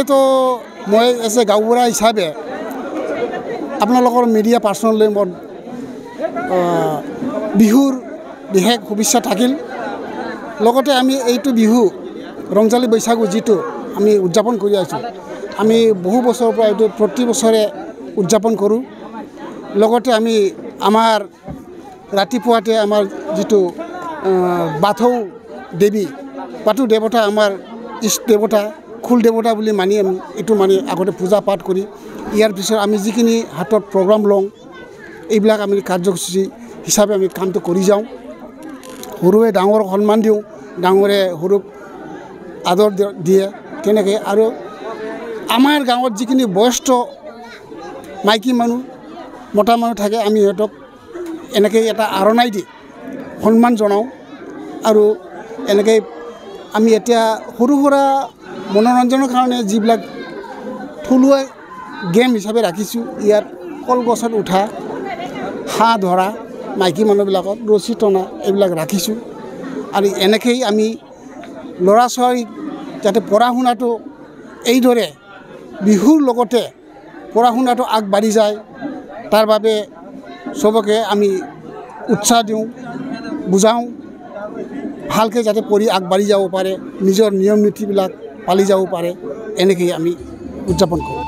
তো মই as a গাঁওবুঢ়া হিচাপে আপোনালোকৰ মিডিয়া পাৰ্চনেলি মোৰ বিহুৰ বিশেষ শুভেচ্ছা থাকিল। লগতে আমি এইটো বিহু ৰংজালী বৈশাগু যিটো আমি উদযাপন কৰি আছোঁ, আমি বহু বছৰৰ পৰা এইটো প্ৰতি বছৰে উদযাপন কৰোঁ। লগতে আমি আমাৰ ৰাতিপুৱাতে আমাৰ যিটো বাথৌ দেৱী, বাথৌ দেৱতা আমাৰ ইষ্ট দেৱতা, খুল দেৱতা বুলি মানি আমি এইটো মানি আগতে পূজা পাঠ কৰি ইয়াৰ পিছত আমি যিখিনি হাতত প্ৰগ্ৰাম লওঁ, এইবিলাক আমি কাৰ্যসূচী হিচাপে আমি কামটো কৰি যাওঁ। সৰুৱে ডাঙৰক সন্মান দিওঁ, ডাঙৰে সৰুক আদৰ দিয়ে তেনেকৈ। আৰু আমাৰ গাঁৱত যিখিনি বয়স্ক মাইকী মানুহ মতা মানুহ থাকে, আমি সিহঁতক এনেকৈ এটা আৰণাই দি সন্মান জনাওঁ। আৰু এনেকৈ আমি এতিয়া সৰু সুৰা মনোৰঞ্জনৰ কাৰণে যিবিলাক থলুৱা গেম হিচাপে ৰাখিছোঁ, ইয়াত কলগছত উঠা, হাঁহ ধৰা, মাইকী মানুহবিলাকক ৰছী টনা এইবিলাক ৰাখিছোঁ। আৰু এনেকৈয়ে আমি ল'ৰা ছোৱালীক যাতে পঢ়া শুনাটো এইদৰে বিহুৰ লগতে পঢ়া শুনাটো আগবাঢ়ি যায়, তাৰ বাবে চবকে আমি উৎসাহ দিওঁ, বুজাওঁ, ভালকৈ যাতে পঢ়ি আগবাঢ়ি যাব পাৰে, নিজৰ নিয়ম নীতিবিলাক পালি যাব পাৰে, এনেকৈয়ে আমি উদযাপন কৰোঁ।